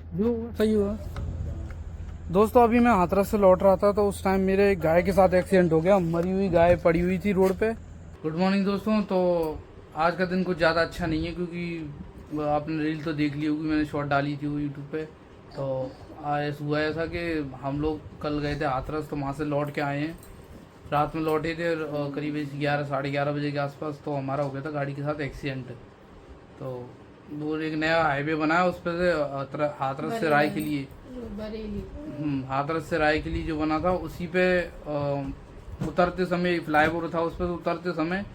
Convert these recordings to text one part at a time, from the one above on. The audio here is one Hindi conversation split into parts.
जो हुआ सही हुआ। दोस्तों अभी मैं हाथरस से लौट रहा था तो उस टाइम मेरे गाय के साथ एक्सीडेंट हो गया। मरी हुई गाय पड़ी हुई थी रोड पे। गुड मॉर्निंग दोस्तों। तो आज का दिन कुछ ज़्यादा अच्छा नहीं है क्योंकि आपने रील तो देख ली होगी, मैंने शॉर्ट डाली थी वो यूट्यूब पे। तो आज हुआ ऐसा कि हम लोग कल गए थे हाथरस, तो वहाँ से लौट के आए हैं। रात में लौटे थे और करीब 11 साढ़े 11 बजे के आसपास तो हमारा हो गया था गाड़ी के साथ एक्सीडेंट। तो वो एक नया हाईवे बना है उस पर से हाथरस से राय के लिए, हाथरस से राय के लिए जो बना था उसी पे उतरते समय फ्लाईओवर था, उस पर उतरते समय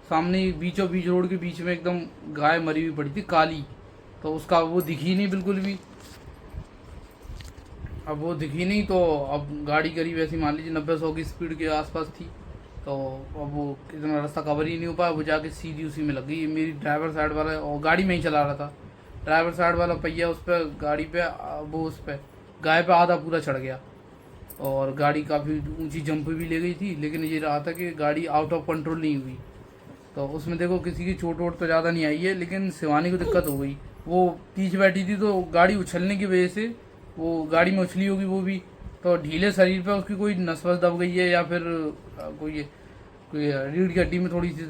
सामने बीचों बीच रोड के बीच में एकदम गाय मरी हुई पड़ी थी काली। तो उसका वो दिखी नहीं बिल्कुल भी। अब वो दिखी नहीं तो अब गाड़ी करीब ऐसी मान लीजिए 90-100 की स्पीड के आसपास थी। तो अब वो इतना रास्ता कवर ही नहीं हो पाया, वो जाके सीधी उसी में लग गई। मेरी ड्राइवर साइड वाला, और गाड़ी में ही चला रहा था, ड्राइवर साइड वाला पहिया उस पर गाड़ी पे, वो उस पर गाय पे आधा पूरा चढ़ गया। और गाड़ी काफ़ी ऊंची जंप भी ले गई थी, लेकिन ये रहा था कि गाड़ी आउट ऑफ कंट्रोल नहीं हुई। तो उसमें देखो किसी की चोट वोट तो ज़्यादा नहीं आई है, लेकिन शिवानी को दिक्कत हो गई। वो पीछे बैठी थी तो गाड़ी उछलने की वजह से वो गाड़ी में उछली होगी वो भी, तो ढीले शरीर पे उसकी कोई नस वस दब गई है या फिर कोई रीढ़ की हड्डी में थोड़ी सी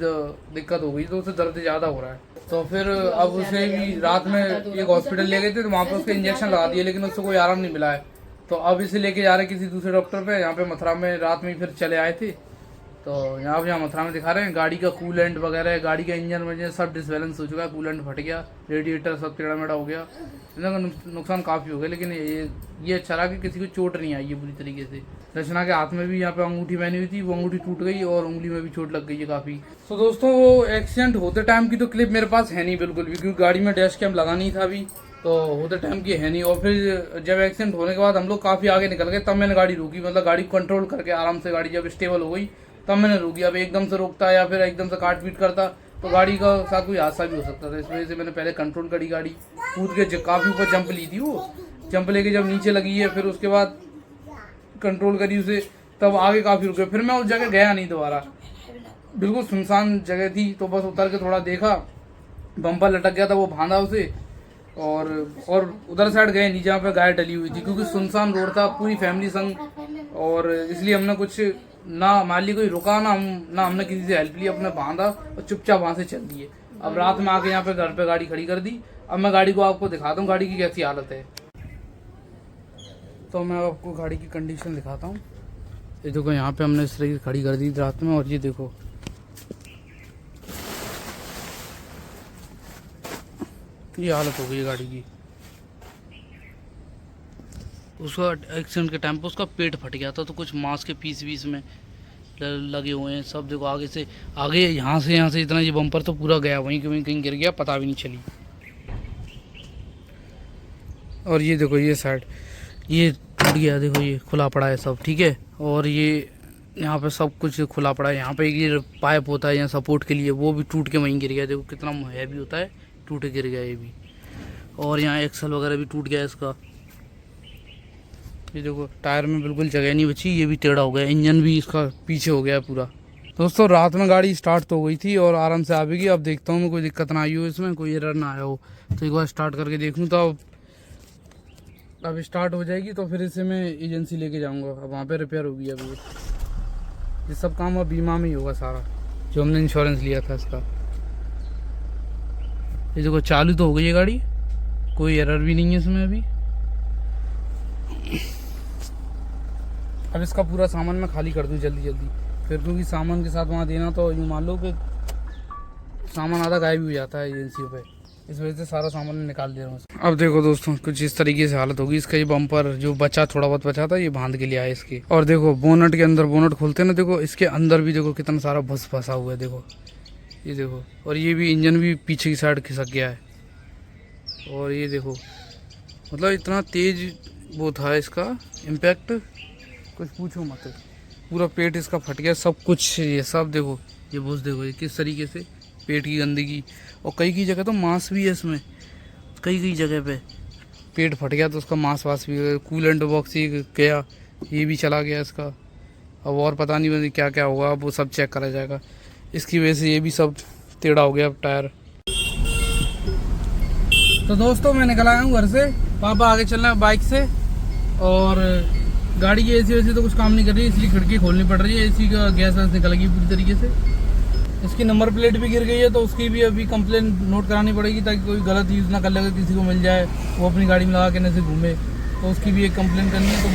दिक्कत हो गई, तो उसे दर्द ज़्यादा हो रहा है। तो फिर अब उसे भी रात में एक हॉस्पिटल ले गए थे, तो वहाँ पर उसके इंजेक्शन लगा दिए, लेकिन उससे कोई आराम नहीं मिला है। तो अब इसे लेके जा रहे किसी दूसरे डॉक्टर पे। यहाँ पे मथुरा में रात में फिर चले आए थे, तो यहाँ मथुरा में दिखा रहे हैं। गाड़ी का कूलेंट वगैरह, गाड़ी का इंजन वजह सब डिसबैलेंस हो चुका है, कूलेंट फट गया, रेडिएटर सब टेढ़ा मेढ़ा हो गया। इनका नुकसान काफ़ी हो गया, लेकिन ये अच्छा रहा कि किसी को चोट नहीं आई है बुरी तरीके से। रचना के हाथ में भी यहाँ पे अंगूठी पहनी हुई थी, वो अंगूठी टूट गई और उंगली में भी चोट लग गई है काफ़ी। तो दोस्तों वो एक्सीडेंट होते टाइम की तो क्लिप मेरे पास है नहीं बिल्कुल भी, क्योंकि गाड़ी में डैश कैम लगा नहीं था अभी, तो होते टाइम की है नहीं। और फिर जब एक्सीडेंट होने के बाद हम लोग काफ़ी आगे निकल गए, तब मैंने गाड़ी रोकी, मतलब गाड़ी कंट्रोल करके आराम से गाड़ी जब स्टेबल हो गई तब मैंने रोकी। अब एकदम से रोकता या फिर एकदम से काट पीट करता तो गाड़ी का साथ कोई हादसा भी हो सकता था। इस वजह से मैंने पहले कंट्रोल करी गाड़ी, कूद के काफ़ी ऊपर जंप ली थी। वो जंप लेके जब नीचे लगी है फिर उसके बाद कंट्रोल करी उसे, तब आगे काफ़ी रुके। फिर मैं उस जगह गया नहीं दोबारा, बिल्कुल सुनसान जगह थी, तो बस उतर के थोड़ा देखा, बम्पर लटक गया था वो बांधा उसे, और उधर साइड गए नहीं जहाँ पे गाय डली हुई थी, क्योंकि सुनसान रोड था, पूरी फैमिली संग। और इसलिए हमने कुछ ना मान ली कोई रुका ना हमने किसी से हेल्प ली, अपने बांधा और चुपचाप वहाँ से चल दिए। अब रात में आके यहाँ पे घर पे गाड़ी खड़ी कर दी। अब मैं गाड़ी को आपको दिखाता हूँ गाड़ी की कैसी हालत है। तो मैं आपको गाड़ी की कंडीशन दिखाता हूँ। ये देखो यहाँ पे हमने इस तरीके खड़ी कर दी रात में, और ये देखो ये हालत हो गई है गाड़ी की। उसका एक्सीडेंट के टाइम पे उसका पेट फट गया था, तो कुछ मांस के पीस वीस में लगे हुए हैं सब। देखो आगे से यहाँ से इतना ये बम्पर तो पूरा गया, वहीं कहीं गिर गया, पता भी नहीं चली। और ये देखो ये साइड ये टूट गया, देखो ये खुला पड़ा है सब, ठीक है। और ये यहाँ पे सब कुछ खुला पड़ा है। यहाँ पे ये पाइप होता है यहाँ सपोर्ट के लिए, वो भी टूट के वहीं गिर गया। देखो कितना हैवी होता है, टूट के गिर गया ये भी। और यहाँ एक्सल वगैरह भी टूट गया इसका। ये देखो टायर में बिल्कुल जगह नहीं बची, ये भी टेढ़ा हो गया, इंजन भी इसका पीछे हो गया पूरा। दोस्तों रात में गाड़ी स्टार्ट तो हो गई थी और आराम से आ भी गई। अब देखता हूँ मैं कोई दिक्कत ना आई हो, इसमें कोई एरर ना आया हो, तो एक बार स्टार्ट करके देख लूँ। तो अब स्टार्ट हो जाएगी तो फिर इसे मैं एजेंसी लेके जाऊँगा, अब वहाँ पे रिपेयर होगी। अब ये सब काम अब बीमा में ही होगा सारा, जो हमने इंश्योरेंस लिया था इसका। ये देखो चालू तो हो गई है गाड़ी, कोई एरर भी नहीं है इसमें अभी। अब इसका पूरा सामान मैं खाली कर दूँ जल्दी फिर, क्योंकि सामान के साथ वहाँ देना तो यूँ मान लो कि सामान आधा गायब भी हो जाता है एजेंसी पे, इस वजह से सारा सामान निकाल दे रहा हूँ। अब देखो दोस्तों कुछ इस तरीके से हालत होगी इसका। ये बम्पर जो बचा, थोड़ा बहुत बचा था, ये बांध के लिए आया इसकी। और देखो बोनट के अंदर, बोनट खोलते हैं ना, देखो इसके अंदर भी देखो कितना सारा भस फंसा हुआ है, देखो ये देखो। और ये भी इंजन भी पीछे की साइड खिसक गया है। और ये देखो मतलब इतना तेज वो था इसका इम्पैक्ट, कुछ पूछो मत। पूरा पेट इसका फट गया सब कुछ, ये सब देखो, ये भूस देखो ये किस तरीके से पेट की गंदगी। और कई जगह तो मांस भी है इसमें, कई जगह पे पेट फट गया तो उसका मांस वास भी। कूलेंट बॉक्स ये गया, ये भी चला गया इसका। अब और पता नहीं क्या क्या होगा, अब वो सब चेक करा जाएगा। इसकी वजह से ये भी सब टेढ़ा हो गया अब टायर। तो दोस्तों मैं निकल आया हूँ घर से पापा आगे चल रहे हैं बाइक से, और गाड़ी की एसी वैसी तो कुछ काम नहीं कर रही है, इसलिए खिड़की खोलनी पड़ रही है। एसी का गैस वैस निकल गई पूरी तरीके से। इसकी नंबर प्लेट भी गिर गई है, तो उसकी भी अभी कंप्लेन नोट करानी पड़ेगी, ताकि कोई गलत यूज़ ना कर ले, किसी को मिल जाए वो अपनी गाड़ी में लगा के ऐसे घूमे, तो उसकी भी एक कंप्लेन करनी है, तो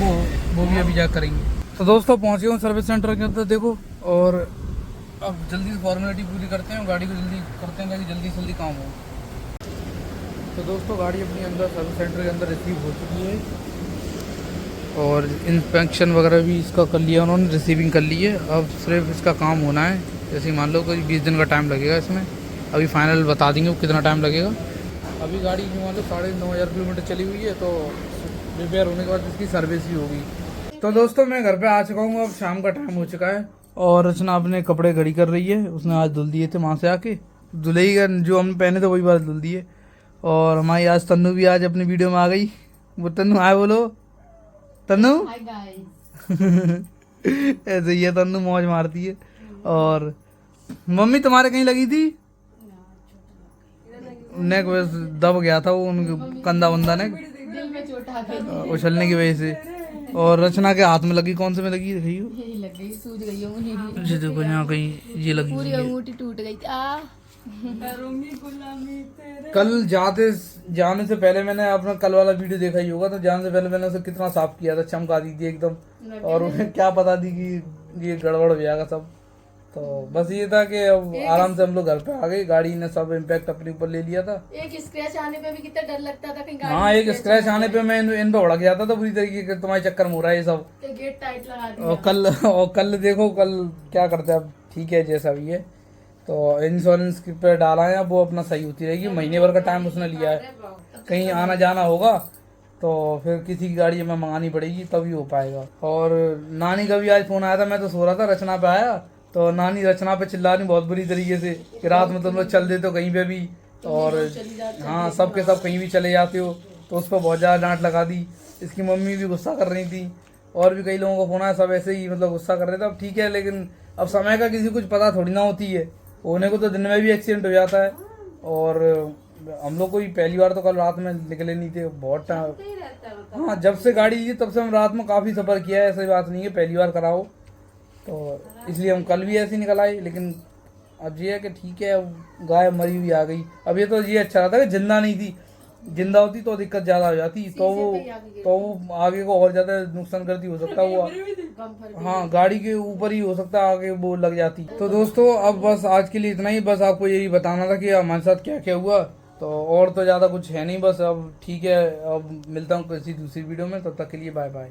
वो भी अभी जाकर करेंगे। तो दोस्तों पहुँच गए हूँ सर्विस सेंटर के अंदर देखो, और अब जल्दी से फॉर्मेलिटी पूरी करते हैं, गाड़ी को जल्दी करते हैं ताकि जल्दी से जल्दी काम हो। तो दोस्तों गाड़ी अपनी अंदर सर्विस सेंटर के अंदर रिसीव हो चुकी है, और इंस्पेक्शन वगैरह भी इसका कर लिया उन्होंने, रिसीविंग कर ली है। अब सिर्फ इसका काम होना है, जैसे मान लो कोई 20 दिन का टाइम लगेगा इसमें। अभी फाइनल बता देंगे वो कितना टाइम लगेगा। अभी गाड़ी जो मान लो 9,500 किलोमीटर चली हुई है, तो रिपेयर होने के बाद इसकी सर्विस भी होगी। तो दोस्तों मैं घर पे आ चुका हूँ, अब शाम का टाइम हो चुका है, और रचना अपने कपड़े घड़ी कर रही है। उसने आज धुल दिए थे वहाँ से आके, धुलई का जो हमने पहने थे वही बात धुल दिए। और हमारी आज तन्नू भी आज अपनी वीडियो में आ गई। वो तन्नू आए बोलो, तन्नू ऐसे ही है, तन्नू मौज मारती है। और मम्मी तुम्हारे कहीं लगी थी? नेक बस दब गया था वो, उनके कंधा बंदा ने उछलने की वजह से। और रचना के हाथ में लगी, कौन से में लगी लग गई, सूज गई अंगूठी। ये देखो यहाँ कहीं ये लगी, पूरी अंगूठी टूट गई। कल जाने से पहले मैंने अपना कल वाला वीडियो देखा ही होगा, तो जाने से पहले मैंने उसे कितना साफ किया था, चमका दी थी एकदम, और उन्हें क्या पता थी कि ये गड़बड़ हो जाएगा सब। तो बस ये था कि अब आराम से हम लोग घर पे आ गए, गाड़ी ने सब इम्पैक्ट अपने ऊपर ले लिया था। एक स्क्रैच आने पे भी कितना डर लगता था, कहीं गाड़ी हाँ एक स्क्रैच आने पे मैं इन पे भड़क जाता था पूरी तरीके से, तुम्हारे चक्कर में हो रहा है ये सब। गेट टाइट लगा दिया। और कल देखो कल क्या करते हैं, अब ठीक है जैसा भी है। तो इंश्योरेंस पे डाला है, अब वो अपना सही होती रहेगी। महीने भर का टाइम उसने लिया है, कहीं आना जाना होगा तो फिर किसी की गाड़ी हमें मंगानी पड़ेगी तभी हो पाएगा। और नानी का भी आज फोन आया था, मैं तो सो रहा था, रचना पे आया तो नानी रचना पे चिल्ला रही बहुत बुरी तरीके से कि रात में तुम लोग चल देते हो कहीं पे भी, और हाँ सब के सब कहीं भी चले जाते हो, तो उस पर बहुत ज़्यादा डांट लगा दी। इसकी मम्मी भी गुस्सा कर रही थी, और भी कई लोगों को फोन आया, सब ऐसे ही मतलब गुस्सा कर रहे थे। अब ठीक है, लेकिन अब समय का किसी कुछ पता थोड़ी ना होती है, होने को तो दिन में भी एक्सीडेंट हो जाता है। और हम लोग को भी पहली बार तो कल रात में निकले नहीं थे, बहुत टाइम। हाँ जब से गाड़ी ली तब से हम रात में काफ़ी सफ़र किया है, ऐसी बात नहीं है पहली बार कराओ, तो इसलिए हम कल भी ऐसे ही निकल आए। लेकिन अब ये है कि ठीक है, गाय मरी हुई आ गई। अब ये तो ये अच्छा रहा था कि जिंदा नहीं थी, जिंदा होती तो दिक्कत ज़्यादा हो जाती, तो वो आगे को और ज़्यादा नुकसान करती, हो सकता हुआ हाँ गाड़ी के ऊपर ही हो सकता आगे वो लग जाती। तो दोस्तों अब बस आज के लिए इतना ही, बस आपको यही बताना था कि हमारे साथ क्या क्या हुआ, तो और तो ज़्यादा कुछ है नहीं, बस अब ठीक है। अब मिलता हूँ किसी दूसरी वीडियो में, तब तक के लिए बाय बाय।